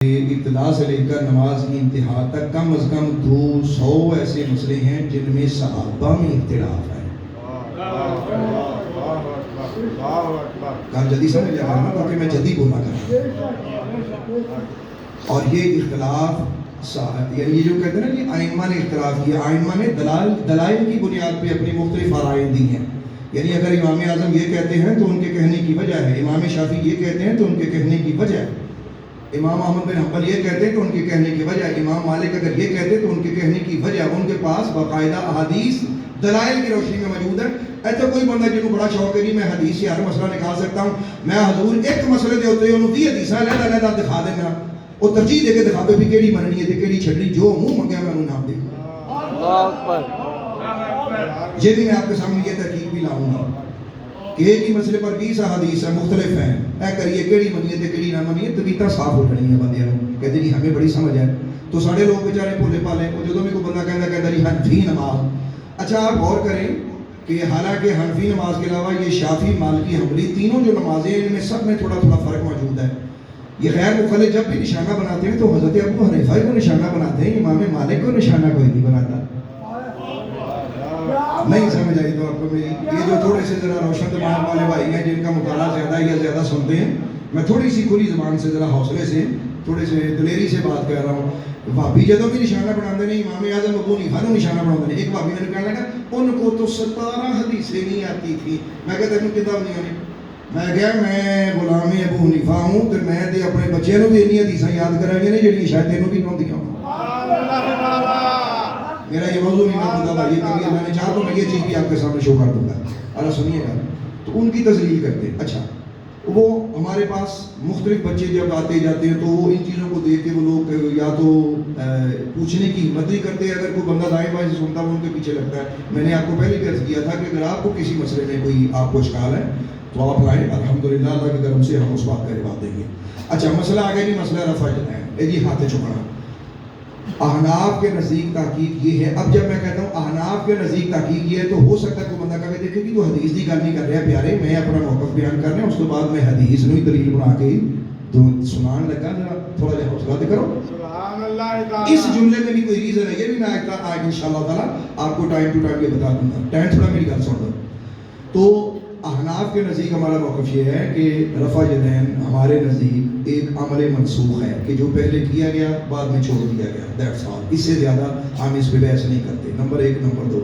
ابتدا سے لے کر نماز کی انتہا تک کم از کم 200 ایسے مسئلے ہیں جن میں صحابہ میں اختلاف ہے. کام جلدی سمجھ جائے گا کیونکہ میں جلدی بولنا کروں. اور یہ اختلاف یعنی یہ جو کہتے ہیں نا کہ ائمہ نے اختلاف کیا، ائمہ نے دلائل کی بنیاد پہ اپنی مختلف آرائیں دی ہیں. یعنی اگر امام اعظم یہ کہتے ہیں تو ان کے کہنے کی وجہ ہے، امام شافعی یہ کہتے ہیں تو ان کے کہنے کی وجہ ہے، امام احمد بن حنبل یہ کہتے ہیں تو ان کے کہنے کی وجہ ہے، امام مالک اگر یہ کہتے تو ان کے کہنے کی وجہ. ان کے پاس باقاعدہ احادیث دلائل کی روشنی میں موجود ہے. ایسا کوئی بندہ جن کو بڑا شوق ہے میں حدیث سے ہر مسئلہ نکال سکتا ہوں، میں حضور ایک مسئلے دے ہوتے ہیں انہوں 20 حدیث علیحدہ دکھا دینا، وہ ترجیح دے کے دکھا پہ بھی کیڑی مننی ہے تے کیڑی چھڈنی، جو منہ منگیا میں انہوں نام دے. یہ بھی میں آپ کے سامنے یہ تحقیق بھی لاؤں گا کہ ایک ہی مسئلے پر 20 حدیث ہیں مختلف ہیں، اے کریے کیڑی منیے تے کیڑی نہ منیے، طبیعتاں صاف ہو جانی ہے بندے نوں. کہتے جی ہمیں بڑی سمجھ ہے تو سارے لوگ بیچارے بھولے پالے، وہ جدوں بھی کوئی بندہ کہتا جی حنفی نماز. اچھا آپ غور کریں کہ حالانکہ حنفی نماز کے علاوہ یہ شافعی مالکی حنبلی تینوں جو نمازیں ہیں ان میں سب میں تھوڑا تھوڑا فرق موجود ہے. یہ غیر مخالف جب بھی نشانہ بناتے ہیں تو حضرت ابو حنیفہ کو نشانہ بناتے ہیں، امام مالک کو نشانہ کوئی نہیں بناتا. نہیں سمجھ آئی تو آپ کو میری یہ جو تھوڑے سے ذرا روشن دماغ والے بھائی ہیں جن کا مطالعہ زیادہ یا زیادہ سنتے ہیں، میں تھوڑی سی کھلی زبان سے ذرا حوصلے سے تھوڑے سے دلیری سے بات کر رہا ہوں. بھابی جدوں بھی نشانہ بناتے ہیں امام اعظم ابو حنیفہ کو نشانہ بناتے ہیں. ایک بھابی نے کہنے لگا ان کو تو 17 حدیثیں نہیں آتی تھی. میں کہتا تینوں کتاب نہیں آنی. میں کہا میں غلام ابو حنیفہ ہوں تو میں تے اپنے بچے نوں بھی انہی حدیثاں یاد کراں گے جڑی شاید تینوں بھی نہیں ہوندیاں. میرا یہ موضوع نہیں میں بتا یہ کبھی اللہ نے چاہا تو میں یہ چیز بھی آپ کے سامنے شو کر دوں گا. اللہ سنیے گا. تو ان کی تذلیل کرتے ہیں. اچھا وہ ہمارے پاس مختلف بچے جب آتے جاتے ہیں تو وہ ان چیزوں کو دیکھ کے وہ لوگ یا تو پوچھنے کی ہمت نہیں کرتے. اگر کوئی بندہ دائیں بائیں سے سنتا وہ ان کے پیچھے لگتا ہے. میں نے آپ کو پہلے بھی عرض کیا تھا کہ اگر آپ کو کسی مسئلے میں کوئی آپ کو اشکال ہے تو آپ لائیں، الحمدللہ اللہ کے کرم سے ہم اس بات کا جواب دیں گے. اچھا مسئلہ آگے نہیں، مسئلہ رفع ہے جی ہاتھ چھپانا. احناف کے نزدیک تحقیق یہ ہے. اب جب میں کہتا ہوں احناف کے نزدیک تحقیق یہ ہے تو ہو سکتا ہے کوئی بندہ کہے دیکھیں کہ تو حدیث کی گل نہیں کر رہا پیارے، میں اپنا موقف بیان کر رہا ہوں، اس کے بعد میں حدیث نو ہی دلیل بنا کے تو سنان لگا. ذرا تھوڑا جہا حوصلہ دے کرو. سبحان اللہ. اس جملے میں بھی کوئی ریزن ہے، یہ بھی میں آج انشاءاللہ تعالیٰ آپ کو ٹائم ٹو ٹائم یہ بتا دوں گا. ٹائم تھوڑا میری گل سن دو. تو احناف کے نزدیک ہمارا موقف یہ ہے کہ رفع یدین ہمارے نزدیک ایک عمل منسوخ ہے کہ جو پہلے کیا گیا بعد میں چھوڑ دیا گیا. That's all. اس سے زیادہ ہم اس پہ بحث نہیں کرتے. نمبر ایک. نمبر دو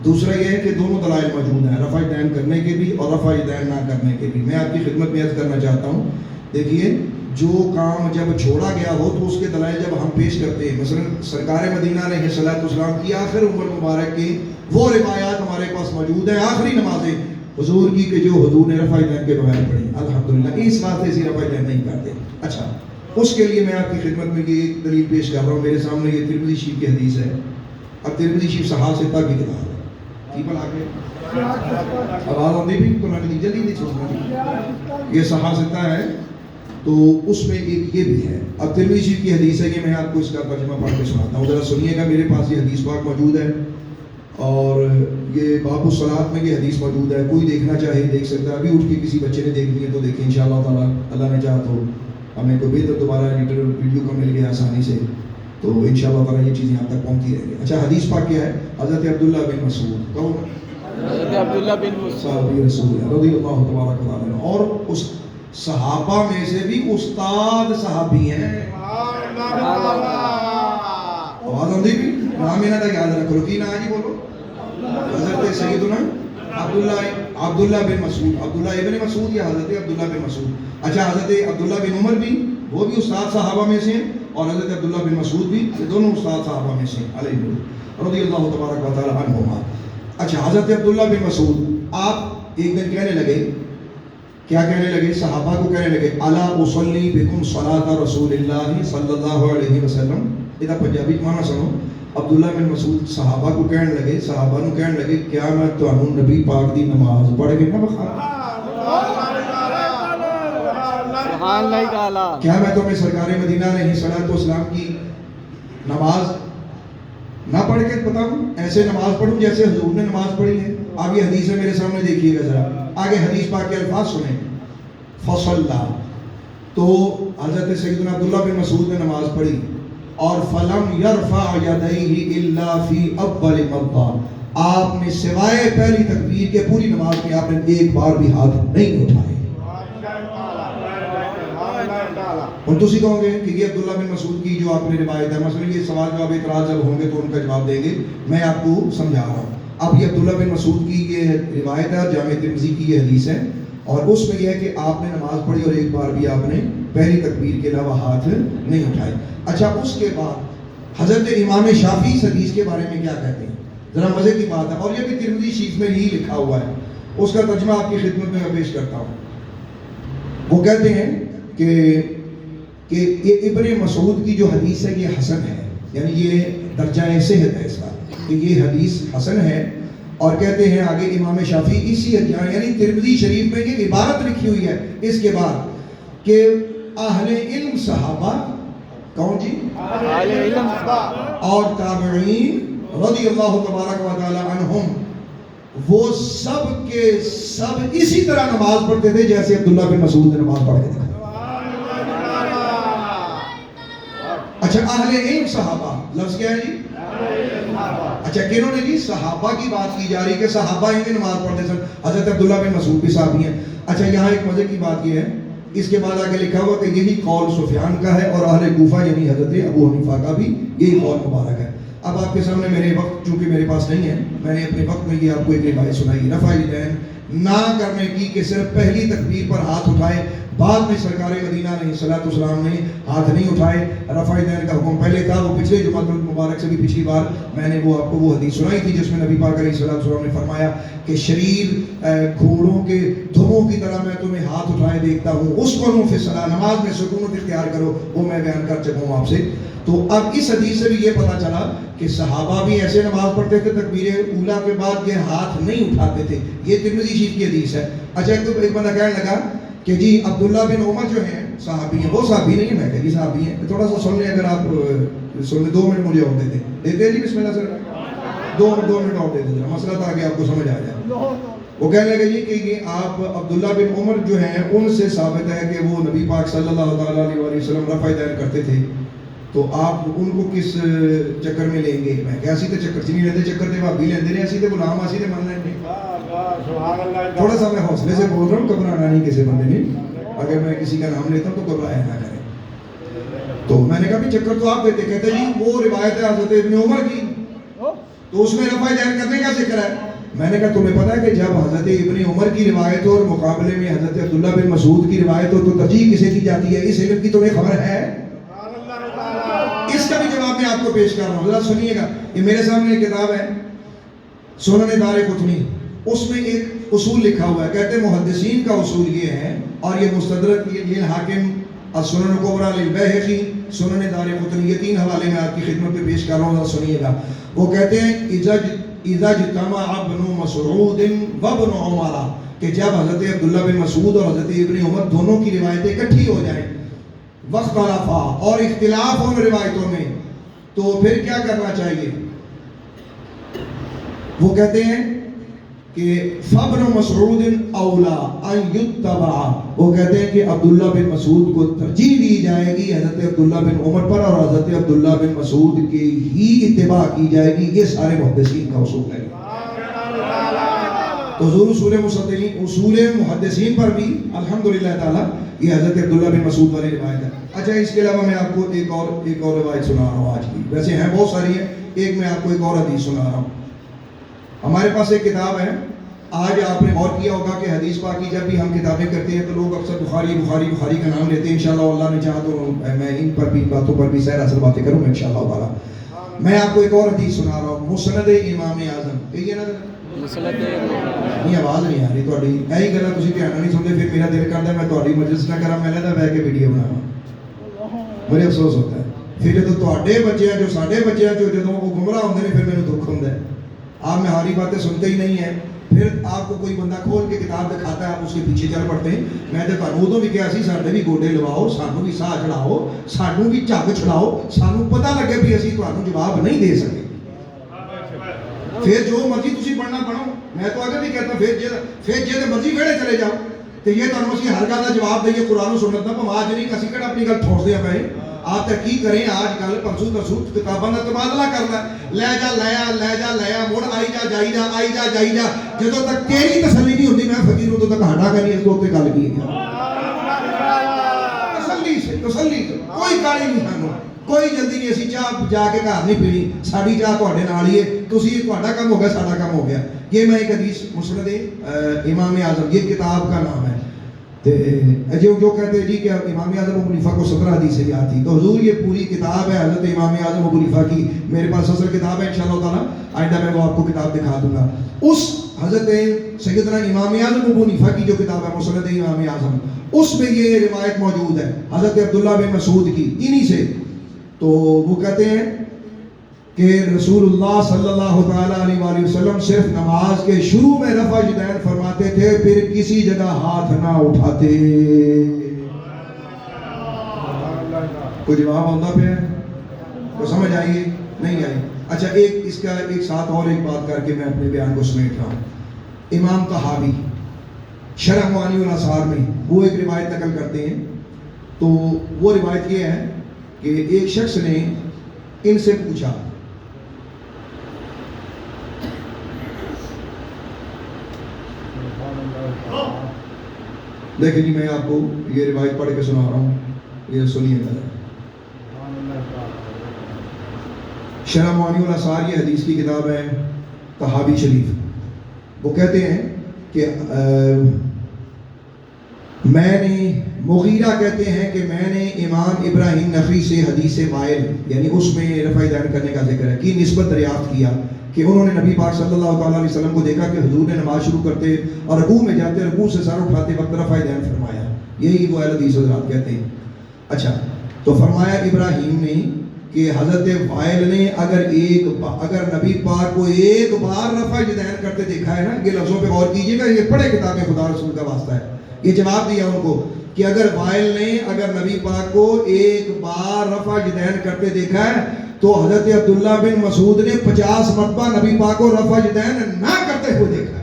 دوسرا یہ ہے کہ دونوں دلائل موجود ہیں، رفع یدین کرنے کے بھی اور رفع یدین نہ کرنے کے بھی. میں آپ کی خدمت میں عرض کرنا چاہتا ہوں دیکھیے جو کام جب چھوڑا گیا ہو تو اس کے دلائل جب ہم پیش کرتے ہیں، مثلا سرکار مدینہ علیہ الصلوۃ والسلام کی آخر عمر مبارک کی وہ روایات ہمارے پاس موجود ہیں، آخری نمازیں حضور کی کہ جو حضور نے رفع یدین کے بغیر پڑھی. الحمدللہ اس واسطے سے رفع یدین نہیں کرتے. اچھا اس کے لیے میں آپ کی خدمت میں یہ دلیل پیش کر رہا ہوں. میرے سامنے یہ ترمذی شریف کی حدیث ہے. اب ترمذی شریف صحاح ستہ کی کتاب ہے. ٹھیک ہے آگے آواز آتی بھی تو میں نے جلدی نہیں سوچنا. یہ صحاح ستہ ہے تو اس میں ایک یہ بھی ہے. اب ترمذی شریف کی حدیث ہے کہ میں آپ کو اس کا ترجمہ پڑھ کے سناتا ہوں، ذرا سنیے گا. میرے پاس یہ حدیث پاک موجود ہے اور یہ باب الصلاۃ میں یہ حدیث موجود ہے. کوئی دیکھنا چاہے دیکھ سکتا ہے. ابھی اٹھ کے کسی بچے نے دیکھنی ہے تو دیکھیں انشاءاللہ تعالیٰ. اللہ نے چاہا تو ہمیں کوئی بہتر دوبارہ ایڈیٹر ویڈیو کا مل گیا آسانی سے تو انشاءاللہ تعالیٰ یہ چیزیں آپ تک پہنچتی رہیں گی. اچھا حدیث پاک کیا ہے؟ حضرت عبداللہ بن مسعود کون؟ حضرت عبداللہ بن مسعود رسول رضی اللہ تبارک و تعالیٰ. اور اس صحابہ میں سے بھی استاد صحابی ہیں. آواز آتی بھی نام انہاں دا یاد رکھو. کی نام جی بولو؟ حضرت سیدنا عبداللہ بن مسعود. عبداللہ ابن مسعود یا حضرت عبداللہ بن مسعود. اچھا حضرت عبداللہ بن عمر بھی وہ بھی استاد صحابہ میں سے ہیں اور حضرت عبداللہ بن مسعود بھی یہ دونوں استاد صحابہ میں سے علیہ رضی اللہ تبارک و تعالی عنہما. اچھا حضرت عبداللہ بن مسعود آپ ایک دن کہنے لگے، کیا کہنے لگے؟ صحابہ کو کہنے لگے الا اصلی بکم صلاۃ رسول اللہ صلی اللہ علیہ وسلم. یہ پنجابی معنی سنو. عبداللہ بن مسعود صحابہ کو کہنے لگے، صحابہ کو کہنے لگے کیا میں تانوں نبی پاک دی نماز پڑھ کے نہ بخاواں؟ سبحان اللہ تعالی. کیا میں تمہیں سرکار مدینہ علیہ الصلوۃ والسلام کی نماز نہ پڑھ کے بتاؤں؟ ایسے نماز پڑھوں جیسے حضور نے نماز پڑھی ہے. اب یہ حدیث ہے میرے سامنے دیکھیے گا ذرا. آگے حدیث پاک کے الفاظ سنیں. فصلى تو حضرت سیدنا عبداللہ بن مسعود نے نماز پڑھی اور فلم یرفع یدیہ الا فی اول مرہ، آپ نے سوائے پہلی تکبیر کے پوری نماز میں آپ نے ایک بار بھی ہاتھ نہیں اٹھائے۔ اور تسی کہو گے کہ یہ عبداللہ بن مسعود کی جو آپ نے روایت ہے، مثلا یہ سوال جواب اعتراض جب ہوں گے تو ان کا جواب دیں گے، میں آپ کو سمجھا رہا ہوں۔ اب یہ عبداللہ بن مسعود کی یہ روایت ہے اور جامع ترمذی کی یہ حدیث ہے، اور اس میں یہ ہے کہ آپ نے نماز پڑھی اور ایک بار بھی آپ نے پہلی تکبیر کے علاوہ ہاتھ نہیں اٹھائے۔ اچھا، اس کے بعد حضرت امام شافعی اس حدیث کے بارے میں کیا کہتے ہیں، ذرا مزے کی بات ہے، اور یہ بھی ترمذی شریف میں ہی لکھا ہوا ہے، اس کا ترجمہ آپ کی خدمت میں پیش کرتا ہوں۔ وہ کہتے ہیں کہ یہ ابن مسعود کی جو حدیث ہے یہ حسن ہے، یعنی یہ درجہ صحت ہے اس کا کہ یہ حدیث حسن ہے، اور کہتے ہیں آگے امام شافعی اسی یعنی ترمذی شریف میں یہ عبارت لکھی ہوئی ہے اس کے بعد کہ اہل علم صحابہ، کون جی؟ اہل علم اور تابعین رضی اللہ تبارک و تعالی عنہم، وہ سب کے سب اسی طرح نماز پڑھتے تھے جیسے عبداللہ بن مسعود نے نماز پڑھ کے دکھائی۔ اچھا، اہل علم صحابہ لفظ کیا ہے جی؟ اچھا، کنہوں نے جی؟ صحابہ کی بات کی جا رہی کہ صحابہ ہی میں نماز پڑھتے سن، حضرت عبداللہ بن مسعود بھی صحابی ہیں۔ اچھا، یہاں ایک مزے کی بات یہ ہے، اس کے بعد آگے لکھا ہوا کہ یہی قول سفیان کا ہے اور اہل کوفہ یعنی حضرت ابو حنیفہ کا بھی یہی قول مبارک ہے۔ اب آپ کے سامنے میرے وقت چونکہ میرے پاس نہیں ہے، میں نے اپنے وقت میں یہ آپ کو ایک روایت سنائی رفع الیدین نہ کرنے کی، کہ صرف پہلی تکبیر پر ہاتھ اٹھائے، بعد میں سرکار مدینہ علیہ الصلوۃ والسلام نے ہاتھ نہیں اٹھائے۔ رفع الیدین کا حکم پہلے تھا، وہ پچھلے جمعۃ المبارک سے بھی پچھلی بار میں نے وہ آپ کو وہ حدیث سنائی تھی جس میں نبی پاک علیہ الصلوۃ والسلام نے فرمایا کہ شریر گھوڑوں کے دھموں کی طرح میں تمہیں ہاتھ اٹھائے دیکھتا ہوں، اس کو فی الصلاۃ، نماز میں سکونت اختیار کرو، وہ میں بیان کر چکا ہوں آپ سے۔ تو اب اس حدیث سے بھی یہ پتہ چلا کہ صحابہ بھی ایسے نماز پڑھتے تھے، تکبیر اولیٰ کے بعد یہ ہاتھ نہیں اٹھاتے تھے، یہ ترمذی شریف کی حدیث ہے۔ اچھا، ایک بندہ کہنے لگا کہ جی عبداللہ بن عمر جو ہیں صحابی ہیں، وہ صحابی نہیں ہے، میں کہہ جی صحابی ہیں، تھوڑا سا سن لیں اگر آپ سن لیں، 2 منٹ مجھے اور دیتے ہیں جی، بسم اللہ سر، 2 منٹ اور دے دیں، مسئلہ تھا کہ آپ کو سمجھ آ جائے۔ وہ کہنے لگے جی کہ یہ آپ عبداللہ بن عمر جو ہیں ان سے ثابت ہے کہ وہ نبی پاک صلی اللہ تعالیٰ علیہ وسلم رفع الیدین کرتے تھے، تو آپ ان کو کس چکر میں لیں گے؟ میں کہا اسی تے چکر نہیں لیندے، چکر تے بھابی لیندے نے، اسی تے غلام اسی تے من لیندے۔ تھوڑا سا میں حوصلے سے بول رہا ہوں، گھبرانا نہیں کسی بندے نے، اگر میں کسی کا نام لیتا ہوں تو گھبرایا نہ کریں۔ تو میں نے کہا بھی چکر تو آپ دیتے، کہتے جی وہ روایت ہے حضرت ابن عمر کی، تو اس میں رفع الیدین کرنے کا ذکر ہے۔ میں نے کہا تمہیں پتا ہے کہ جب حضرت ابن عمر کی روایت ہو اور مقابلے میں حضرت عبداللہ بن مسعود کی روایت ہو تو ترجیح کسے دی جاتی ہے؟ اس علم کی تمہیں خبر ہے؟ اس کا بھی جواب میں آپ کو پیش کر رہا ہوں، ذرا سنیے گا۔ یہ میرے سامنے ایک کتاب ہے سنن دارقطنی، اس میں ایک اصول لکھا ہوا ہے، کہتے ہیں محدثین کا اصول یہ ہے، اور یہ مستدرک یہ حاکم السنن الکبری للبیہقی، سنن دارقطنی، یہ 3 حوالے میں آپ کی خدمت میں پیش کر رہا ہوں، ذرا سنیے گا۔ وہ کہتے ہیں اذا اجتمع ابن مسعود وابن عمر، کہ جب حضرت عبداللہ بن مسعود اور حضرت ابن عمر دونوں کی روایتیں اکٹھی ہو جائیں، واختلافا، اور اختلاف ہو روایتوں میں، تو پھر کیا کرنا چاہیے؟ وہ کہتے ہیں کہ فابن مسعود اولا ان یتبع، وہ کہتے ہیں کہ عبداللہ بن مسعود کو ترجیح دی جائے گی حضرت عبداللہ بن عمر پر، اور حضرت عبداللہ بن مسعود کی ہی اتباع کی جائے گی، یہ سارے محدثین کا اصول ہے۔ تو حضور اصول محدثین پر بھی الحمدللہ تعالی یہ حضرت عبداللہ بن مسعود والی روایت ہے۔ اچھا، اس کے علاوہ میں آپ کو ایک اور روایت سنا رہا ہوں آج کی، ویسے ہیں بہت ساری ہیں، ایک میں آپ کو ایک اور حدیث سنا رہا ہوں۔ ہمارے پاس ایک کتاب ہے، آج آپ نے غور کیا ہوگا کہ حدیث پاک کی جب بھی ہم کتابیں کرتے ہیں تو لوگ اکثر بخاری کا نام لیتے ہیں، انشاءاللہ اللہ نے چاہا تو میں ان پر بھی باتوں پر بھی سیر اثر باتیں کروں گا انشاءاللہ تعالی۔ میں آپ کو ایک اور حدیث سنا رہا ہوں، مسند امام اعظم، کہیے نا نہیں آواز نہیں آ رہی تھوڑی، یہی گلا تسی دھیان نہیں سنتے، پھر میرا دل کرتا ہے میں تھوڑی مجلس نہ کرا، میں لینا بیٹھ کے ویڈیو بناواں، مجھے افسوس ہوتا ہے۔ پھر جدوں تواڈے بچے جو ساڈے بچے جو جدوں وہ گمراہ ہوندے نے، پھر مینوں دکھ ہوندا ہے، آپ ہماری باتیں سنتے ہی نہیں ہیں، پھر آپ کو کوئی بندہ کھول کے کتاب دکھاتا ہے، آپ اس کے پیچھے چل پڑتے ہیں۔ میں تو تانوں ادوں بھی کہا سی ساڈے بھی گوڈے لواؤ، سانوں بھی ساہ چڑھاؤ، سانوں بھی جھگ چھڑاؤ، سانوں پتہ لگے بھی اسی تانوں جواب نہیں دے سکے۔ پھر جو مرضی تسی پڑھنا پڑھو، میں تو اگر بھی کہتا پھر جے مرضی ویڑے چلے جاؤ، تو یہ تمہیں اسی ہر گل کا جواب دئیے قرآن و سنت کا، بھائی آج نہیں اسی کہڑا اپنی گل ٹھوڑتے ہیں پے، آپ تحقیق کریں آج کل پرسوں ترسوں کتاباں کا تبادلہ کرنا لے جا لیا مڑ آئی جا جائی جا آئی جا جائی جا، جدوں تک تیری تسلی نہیں ہوتی میں فقیر ادوں تک ہٹا کر نہیں اس کے گل کی تسلی سے کوئی کالی نہیں سانو، کوئی جلدی نہیں، اسی چاہ جا کے گھر نہیں پینی، ساری چاہ تواڈے نال ہی ہے، تسی تہاڈا کام ہو گیا ساڈا کام ہو گیا۔ یہ میں ایک حدیث مسند امام اعظم، یہ کتاب کا نام ہے، جو کہتے ہیں جی کہ امام اعظم ابو حنیفہ کو 17 حدیثیں یاد تھی، تو حضور یہ پوری کتاب ہے حضرت امام اعظم ابو حنیفہ کی، میرے پاس اصل کتاب ہے انشاءاللہ تعالیٰ آئندہ میں وہ آپ کو کتاب دکھا دوں گا۔ اس حضرت سیدنا امام اعظم ابو حنیفہ کی جو کتاب ہے مسند امام اعظم، اس میں یہ روایت موجود ہے حضرت عبداللہ بن مسعود کی، انہی سے، تو وہ کہتے ہیں کہ رسول اللہ صلی اللہ تعالیٰ علیہ وآلہ وسلم صرف نماز کے شروع میں رفع یدین فرماتے تھے، پھر کسی جگہ ہاتھ نہ اٹھاتے۔ کوئی جواب آتا پہ تو سمجھ آئیے نہیں آئی؟ اچھا اس کا ایک ساتھ اور ایک بات کر کے میں اپنے بیان کو سمیٹ رہا ہوں۔ امام طحاوی شرح معانی الاثار میں وہ ایک روایت نقل کرتے ہیں، تو وہ روایت یہ ہے کہ ایک شخص نے ان سے پوچھا، دیکھیں جی میں آپ کو یہ روایت پڑھ کے سنا رہا ہوں، یہ سنیے گا۔ شرح معانی الاثار یہ حدیث کی کتاب ہے طحاوی شریف، وہ کہتے ہیں کہ میں نے مغیرہ کہتے ہیں کہ میں نے امام ابراہیم نخعی سے حدیث وائل یعنی اس میں رفع یدین کرنے کا ذکر ہے کی نسبت دریافت کیا کہ انہوں نے نبی پاک صلی اللہ تعالیٰ علیہ وسلم کو دیکھا کہ حضور نے نماز شروع کرتے اور رکوع میں جاتے، رکوع سے سر اٹھاتے وقت رفع یدین فرمایا، یہی وہ اہل حدیث حضرات کہتے ہیں۔ اچھا تو فرمایا ابراہیم نے کہ حضرت وائل نے اگر نبی پاک کو ایک بار رفع یدین کرتے دیکھا ہے نا، یہ لفظوں پہ غور کیجئے گا، یہ پڑھے کتاب خدا رسول کا واسطہ ہے، یہ جواب دیا ان کو کہ اگر نبی پاک کو ایک بار رفع یدین کرتے دیکھا ہے تو حضرت عبداللہ بن مسعود نے 50 مرتبہ نبی پاک کو رفع یدین نہ کرتے ہوئے دیکھا ہے۔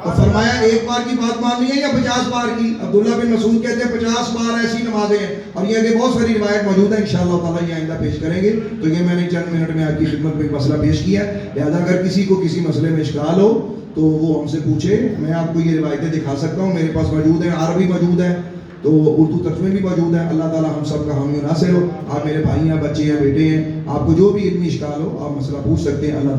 تو فرمایا ایک بار کی بات ماننی ہے یا 50 بار کی؟ عبداللہ بن مسعود کہتے ہیں 50 بار ایسی نمازیں ہیں، اور یہ آگے بہت ساری روایت موجود ہے، انشاءاللہ تعالیٰ یہ آئندہ پیش کریں گے۔ تو یہ میں نے چند منٹ میں آپ کی خدمت میں مسئلہ پیش کیا ہے، لہذا اگر کسی کو کسی مسئلے میں اشکال ہو تو وہ ہم سے پوچھے، میں آپ کو یہ روایتیں دکھا سکتا ہوں، میرے پاس موجود ہیں، عربی موجود ہے تو اردو ترجمے بھی موجود ہے۔ اللہ تعالیٰ ہم سب کا حامی و ناصر ہو۔ آپ میرے بھائی ہیں، بچے ہیں، بیٹے ہیں، آپ کو جو بھی علمی اشکال ہو آپ مسئلہ پوچھ سکتے ہیں۔ اللہ